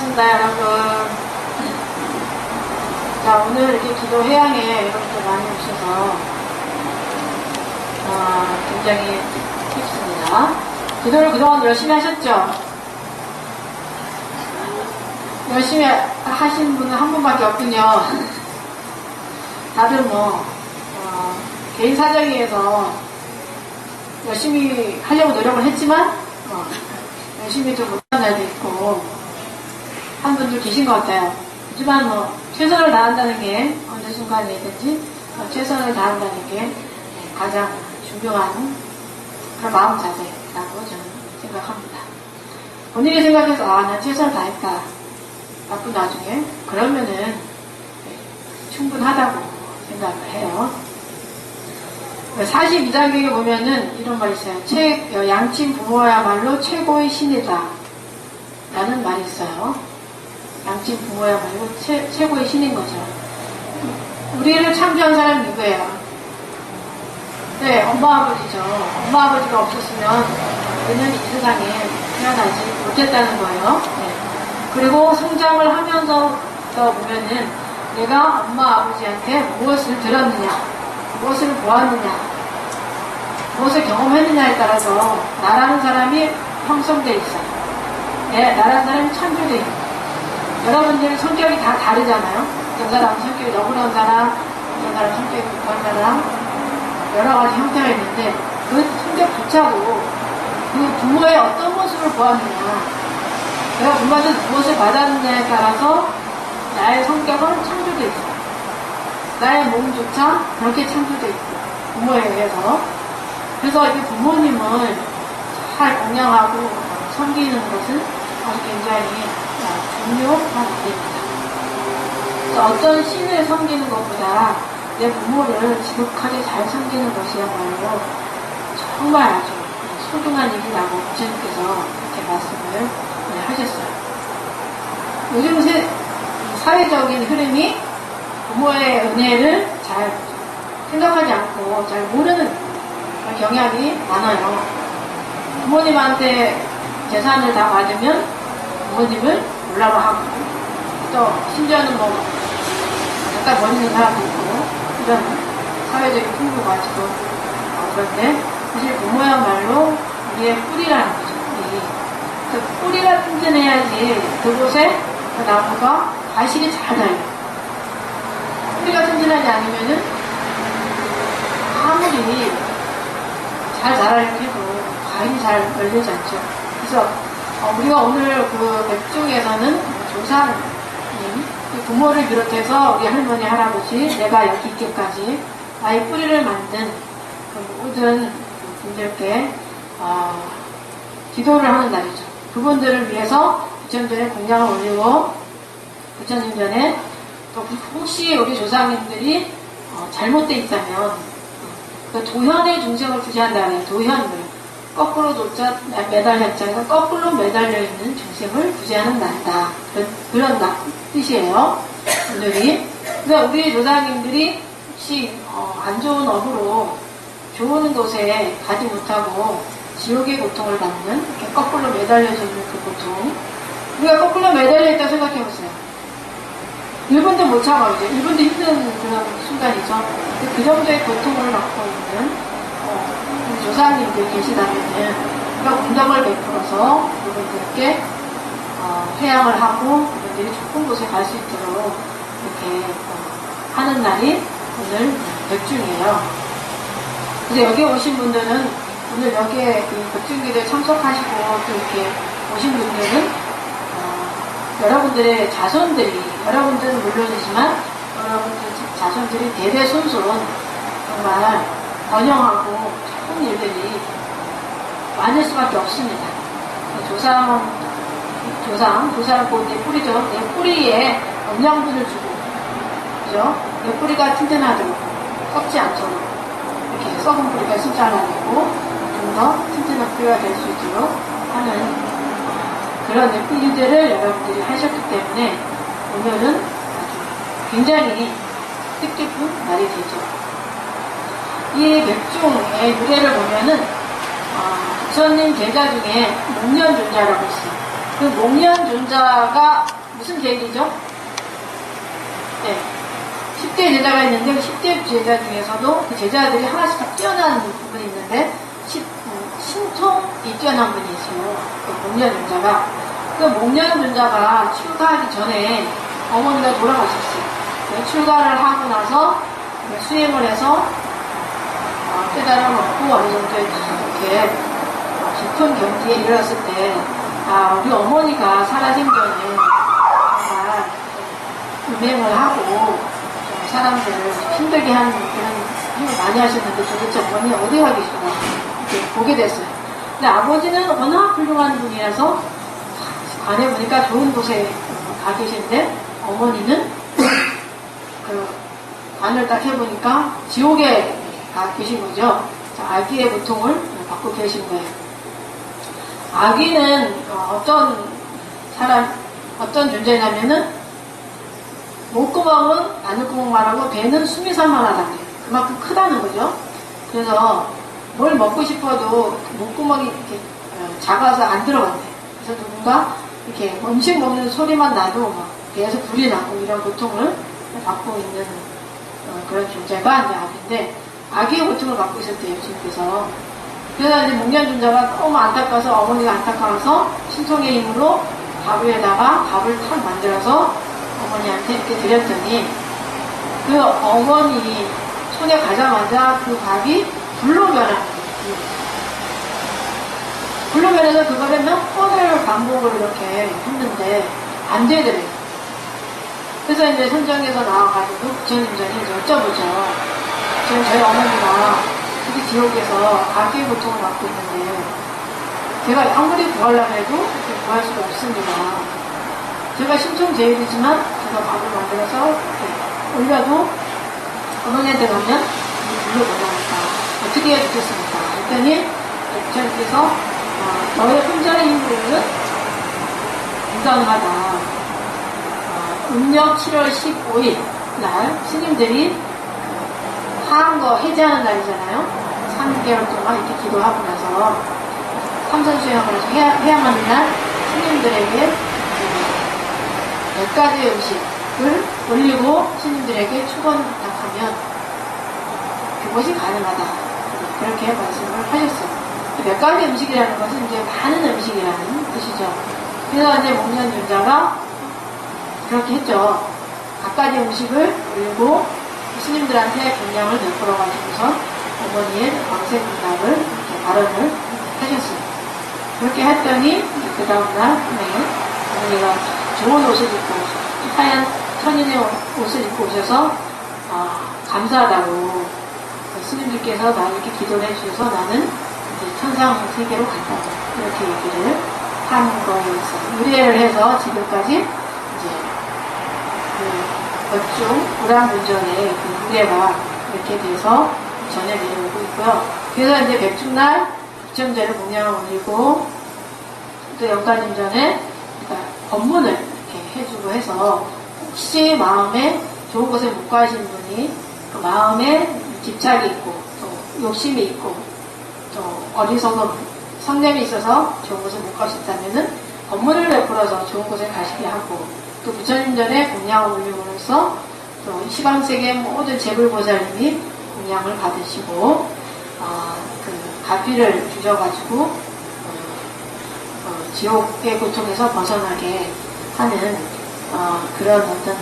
반갑습니다, 여러분. 자, 오늘 이렇게 기도 회양에 여러분들 많이 오셔서 굉장히 기쁘습니다. 기도를 그동안 열심히 하셨죠? 열심히 하신 분은 한 분밖에 없군요. 다들 개인 사정에 의해서 열심히 하려고 노력을 했지만 열심히 좀 못한 날도 있고 한 분도 계신 것 같아요. 하지만 최선을 다한다는 게 어느 순간이든지 최선을 다한다는 게 가장 중요한 그런 마음 자세라고 저는 생각합니다. 본인이 생각해서 난 최선을 다했다. 나쁜 나중에 그러면은 충분하다고 생각을 해요. 42장경에 보면은 이런 말이 있어요. 양친 부모야말로 최고의 신이다 라는 말이 있어요. 양친 부모야말로 최고의 신인 거죠. 우리를 창조한 사람이 누구예요? 네, 엄마 아버지죠. 엄마 아버지가 없었으면 우리는 이 세상에 태어나지 못했다는 거예요. 네. 그리고 성장을 하면서 보면은 내가 엄마 아버지한테 무엇을 들었느냐, 무엇을 보았느냐, 무엇을 경험했느냐에 따라서 나라는 사람이 형성되어 있어요. 네, 나라는 사람이 창조되어 있어요. 여러분들 성격이 다 다르잖아요. 어떤 사람은 성격이 너그러운 사람, 어떤 사람은 성격이 급한 사람, 여러 가지 형태가 있는데 그 성격조차도 그 부모의 어떤 모습을 보았느냐, 내가 부모한테 무엇을 받았느냐에 따라서 나의 성격은 창조되어 있어요. 나의 몸조차 그렇게 창조되어 있고 부모에 의해서. 그래서 이 부모님을 잘 공양하고 섬기는 것은 아주 굉장히 중요한 일입니다. 어떤 신을 섬기는 것보다 내 부모를 지극하게 잘 섬기는 것이야말로 정말 아주 소중한 일이라고 부처님께서 이렇게 말씀을 하셨어요. 요즘 사회적인 흐름이 부모의 은혜를 잘 생각하지 않고 잘 모르는 경향이 많아요. 부모님한테 재산을 다 받으면 부모님을 몰라고 하고, 또 심지어는 갖다 버리는 사람도 있고, 이런 사회적인 풍토가 가지고 그런데 사실 부모야말로 우리의 뿌리라는 거죠. 그 뿌리가 튼튼해야지 그곳에 그 나무가 과실이 잘 달려요. 뿌리가 튼튼하지 않으면은 아무리 잘 자라려고 해도 과일이 잘 열리지 않죠. 그래서 우리가 오늘 그 백중에서는 조상님, 부모를 비롯해서 우리 할머니, 할아버지, 내가 여기 있기까지 나의 뿌리를 만든 그 모든 분들께 기도를 하는 날이죠. 그분들을 위해서 부처님 전에 공양을 올리고, 부처님 전에 또 혹시 우리 조상님들이 잘못되어 있다면 그 도현의 중생을 구제한다는 도현을 거꾸로 매달렸잖아요. 거꾸로 매달려 있는 중생을 구제하는 날이다. 그런 뜻이에요. 오늘이. 그러니까 우리 조상님들이 혹시 안 좋은 업으로 좋은 곳에 가지 못하고 지옥의 고통을 받는, 이렇게 거꾸로 매달려져 있는 그 고통. 우리가 거꾸로 매달려 있다고 생각해보세요. 1분도 못 참아요. 1분도 힘든 그런 순간이죠. 그 정도의 고통을 받고 있는 조상님들 계시다면은 우리가 공덕을 베풀어서 그분들께 회양을 하고 그분들이 좋은 곳에 갈 수 있도록 이렇게 하는 날이 오늘 백중이에요. 그래서 여기 오신 분들은 오늘 여기에 그 백중기도에 참석하시고 또 이렇게 오신 분들은 여러분들의 자손들이, 여러분들은 물론이지만 여러분들 자손들이 대대손손 정말 번영하고 좋은 일들이 많을 수밖에 없습니다. 조상은 곧 내 뿌리죠. 내 뿌리에 영양분을 주고, 그죠? 내 뿌리가 튼튼하도록, 썩지 않도록, 이렇게 썩은 뿌리가 썩지 않아지고, 좀 더 튼튼한 뿌리가 될 수 있도록 하는 그런 일들을 여러분들이 하셨기 때문에 오늘은 아주 굉장히 뜻깊은 날이 되죠. 이 백중의 유래를 보면은 부처님 제자 중에 목련존자라고 있어요. 그 목련 존자가 무슨 계기죠? 네. 10대 제자가 있는데 그 10대 제자 중에서도 그 제자들이 하나씩 다 뛰어난 부분이 있는데 신통이 뛰어난 분이 있어요. 그 목련 존자가. 그 목련 존자가 출가하기 전에 어머니가 돌아가셨어요. 출가를 하고 나서 수행을 해서 깨달음 얻고 어느 정도 이렇게 깊은 경지에 이르렀을 때 우리 어머니가 살아생전에 정말 음행을 하고 사람들을 힘들게 하는 그런 힘을 많이 하셨는데 도대체 어머니 어디 가 계시나 이렇게 보게 됐어요. 근데 아버지는 워낙 훌륭한 분이라서 관에 보니까 좋은 곳에 가 계신데 어머니는 그 관을 딱 해보니까 지옥에 가 계신 거죠. 아기의 고통을 받고 계신 거예요. 아기는 어떤 존재냐면은 목구멍은 바늘구멍만 하고 배는 숨이 산만하다는 거예요. 그만큼 크다는 거죠. 그래서 뭘 먹고 싶어도 목구멍이 이렇게 작아서 안 들어간대요. 그래서 누군가 이렇게 음식 먹는 소리만 나도 막 배에서 불이 나고 이런 고통을 받고 있는 그런 존재가 이제 아기인데 아기의 고통을 받고 있었대요. 예수님께서. 그래서 이제 목련 존자가 너무 안타까워서 어머니가 안타까워서 신통의 힘으로 밥 위에다가 밥을 탁 만들어서 어머니한테 이렇게 드렸더니 그 어머니 손에 가자마자 그 밥이 불로 변하는 거예요. 불로 변해서 그거를 몇 번을 반복을 이렇게 했는데 안 되더래요. 그래서 이제 선정에서 나와가지고 부처님전에 여쭤보죠. 지금 저희 어머니가 특히 지옥에서 아기의 고통을 받고 있는데 제가 아무리 구하려고 해도 이렇게 구할 수가 없습니다. 제가 신통제일이지만 제가 밥을 만들어서 이렇게 올려도 어머니한테 가면 이 불로 변하니까 어떻게 해주겠습니까? 했더니 부처님께서 너의 혼자의 힘으로는 불가능하다. 음력 7월 15일 날 스님들이 하한거 해제하는 날이잖아요. 3개월 동안 이렇게 기도하고 나서 삼선수행하고 나서 해야만 날 스님들에게 몇 가지 음식을 올리고 스님들에게 축원을 부탁하면 그것이 가능하다. 그렇게 말씀을 하셨어요. 몇 가지 음식이라는 것은 이제 많은 음식이라는 뜻이죠. 그래서 이제 목련 존자가 그렇게 했죠. 각가지 음식을 올리고 스님들한테供養을 베풀어가지고서 어머니의 광생문답을 이렇게 발언을 하셨어요. 그렇게 했더니 그 다음날 어머니가 좋은 옷을 입고 하얀 천인의 옷을 입고 오셔서 감사하다고 스님들께서 나를 이렇게 기도를 해주셔서 나는 이제 천상 세계로 간다고 이렇게 얘기를 한 거였어요. 의뢰를 해서 지금까지 이제 벽중 우량문전의 그 유래가 이렇게 돼서 전해 내려오고 있고요. 그래서 이제 백중날 부처님전에 공양을 올리고 또 영가님전에 그러니까 법문을 이렇게 해주고 해서 혹시 마음에 좋은 곳에 못 가신 분이 그 마음에 집착이 있고 또 욕심이 있고 또 어리석은 성냄이 있어서 좋은 곳에 못 가셨다면은 법문을 베풀어서 좋은 곳에 가시게 하고 또 부처님전에 공양을 올림으로써 또 시방세계 모든 재불보살님이 공양을 받으시고 그 가피를 주셔가지고 지옥의 고통에서 벗어나게 하는 그런 어떤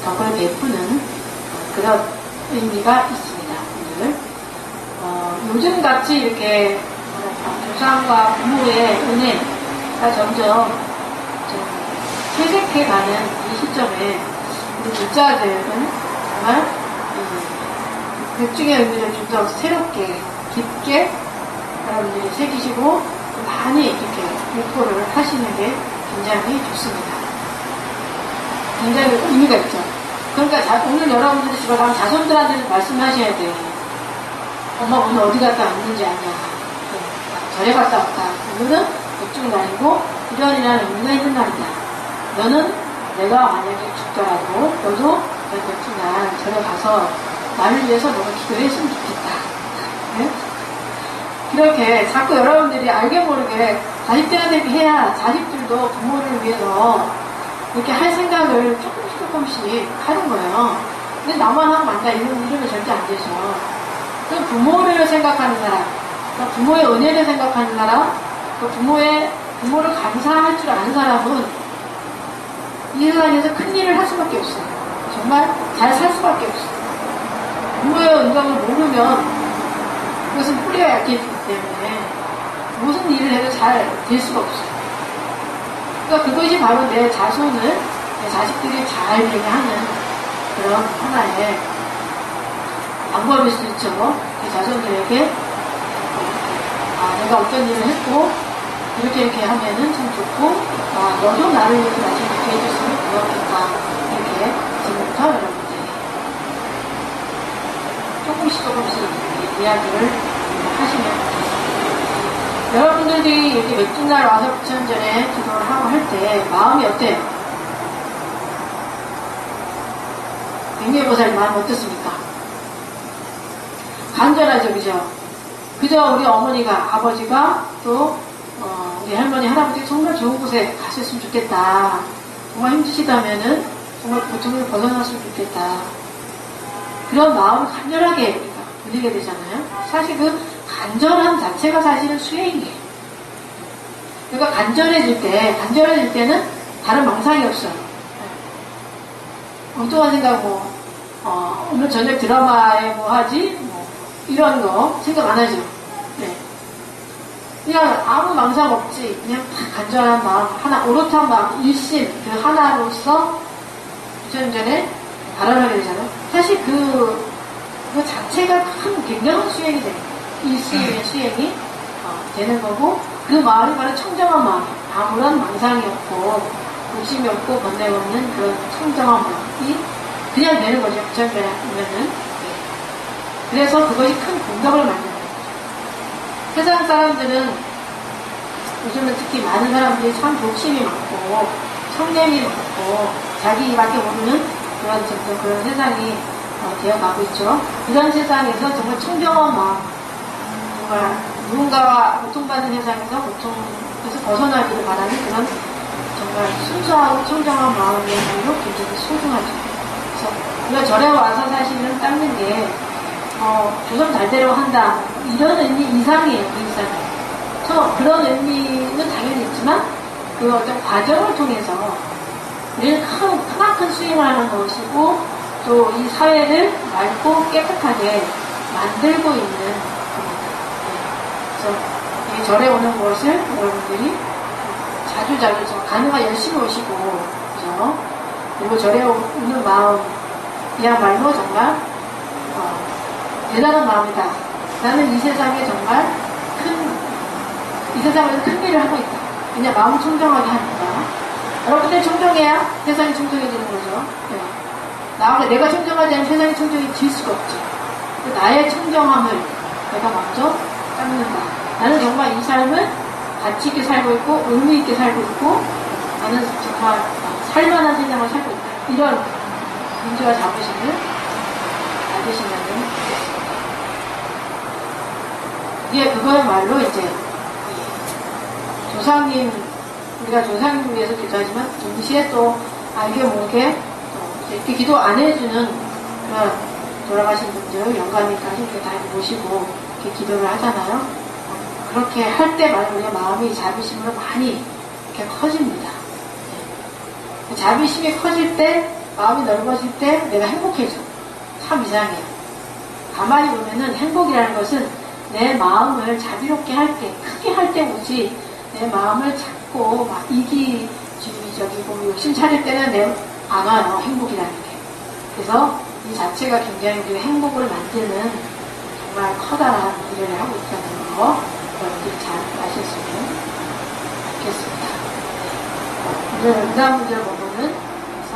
덕을 베푸는 그런 의미가 있습니다. 오늘 요즘같이 이렇게 조상과 부모의 은혜가 점점 퇴색해가는 이 시점에 우리 불자들은 정말 백중의 의미를 좀 더 새롭게 깊게 여러분들이 새기시고 많이 이렇게 공부를 하시는 게 굉장히 좋습니다. 굉장히 의미가 있죠. 그러니까 오늘 여러분들이 집에 가면 자손들한테는 말씀하셔야 돼요. 엄마 오늘 어디 갔다 왔는지 아냐. 절에 갔다 왔다. 오늘은 백중날이고 이러이러한 의미가 있는 날이다. 너는 내가 만약에 죽더라도 너도 백중날 절에 가서 나를 위해서 너가 기도했으면 좋겠다. 네? 이렇게 자꾸 여러분들이 알게 모르게 자식들한테 해야 자식들도 부모를 위해서 이렇게 할 생각을 조금씩 하는 거예요. 근데 나만 하면 안 돼. 이러면 절대 안 되죠. 그 부모를 생각하는 사람, 그 부모의 은혜를 생각하는 사람, 그 부모를 감사할 줄 아는 사람은 이 세상에서 큰 일을 할 수밖에 없어요. 정말 잘 살 수밖에 없어요. 부모의 은감을 모르면 그것은 뿌리가 약해지기 때문에 무슨 일을 해도 잘 될 수가 없어요. 그러니까 그것이 바로 내 자손을, 내 자식들이 잘 되게 하는 그런 하나의 방법일 수 있죠. 그 자손들에게 내가 어떤 일을 했고 이렇게 하면은 참 좋고 너도 나를 이렇게 맛있게 해줬으면 고맙겠다. 이렇게 지금부터 여러분들이 조금씩 이야기를 하시면 좋겠습니다. 여러분들이 이렇게 맥주날 와서 부처전에 기도를 하고 할 때 마음이 어때요? 백미보살님 마음이 어떻습니까? 간절하죠, 그죠? 그저 우리 어머니가, 아버지가 또 우리 할머니, 할아버지 정말 좋은 곳에 가셨으면 좋겠다. 정말 힘드시다면은 정말 고통을 벗어났으면 좋겠다. 그런 마음을 간절하게 우리가 드리게 되잖아요. 사실 그 간절함 자체가 사실은 수행이에요. 그러니까 간절해질 때는 다른 망상이 없어요. 엉뚱한 생각 오늘 저녁 드라마에 뭐 하지? 이런 거 생각 안 하죠. 네. 그냥 아무 망상 없지. 그냥 간절한 마음, 하나, 오롯한 마음, 일심, 그 하나로서 부처전에 발언하게 되잖아요. 사실 그 자체가 굉장한 수행이 돼요. 일심의 수행이 되는 거고, 그 마음이 바로 청정한 마음이에요. 아무런 망상이 없고, 욕심이 없고, 번뇌가 없는 그런 청정한 마음이 그냥 되는 거죠. 부처전에 보면은. 그래서 그것이 큰 공덕을 만드는 거죠. 세상 사람들은 요즘은 특히 많은 사람들이 참 욕심이 많고 성냄이 많고 자기밖에 모르는 그런 세상이 되어가고 있죠. 이런 세상에서 정말 청정한 마음, 정말 누군가가 고통받는 세상에서 고통에서 벗어나기를 바라는 그런 정말 순수하고 청정한 마음의 일로 굉장히 소중하죠. 그래서 우리가 절에 와서 사실은 닦는 게 조선 잘대로 한다 이런 의미 이상이에요. 그 이상이에요. 그런 의미는 당연히 있지만 그 어떤 과정을 통해서 우리는 크나큰 수행을 하는 것이고 또 이 사회를 맑고 깨끗하게 만들고 있는 겁니다. 그래서 이 절에 오는 것을 여러분들이 자주 가능한 열심히 오시고 그죠? 그리고 절에 오는 마음이야말로 정말 대단한 마음이다. 나는 이 세상에 정말 이 세상에서 큰 일을 하고 있다. 그냥 마음 청정하게 하니까. 여러분들 청정해야 세상이 청정해지는 거죠. 네. 내가 청정하지 않으면 세상이 청정해질 수가 없죠. 나의 청정함을 내가 먼저 닦는다. 나는 정말 이 삶을 가치 있게 살고 있고 의미 있게 살고 있고 나는 정말 살만한 세상을 살고 있다. 이런 민주와 자부심을 가지시면 좋겠습니다. 그거야말로 이제 우리가 조상님 위해서 기도하지만 동시에 또 알게 모르게 이렇게 기도 안 해주는 그런 돌아가신 분들 영감이까지 이렇게 다 모시고 이렇게 기도를 하잖아요. 그렇게 할 때만 우리가 마음이 자비심으로 많이 이렇게 커집니다. 자비심이 커질 때, 마음이 넓어질 때 내가 행복해져. 참 이상해요. 가만히 보면은 행복이라는 것은 내 마음을 자비롭게 할 때, 크게 할 때 오지, 내 마음을 잡고 막 이기주의적이고 욕심 차릴 때는 안 와요. 행복이라는 게. 그래서 이 자체가 굉장히 우리가 행복을 만드는 정말 커다란 일을 하고 있다는 거 여러분들이 잘 아셨으면 좋겠습니다. 오늘 응답문제 부분은 그래서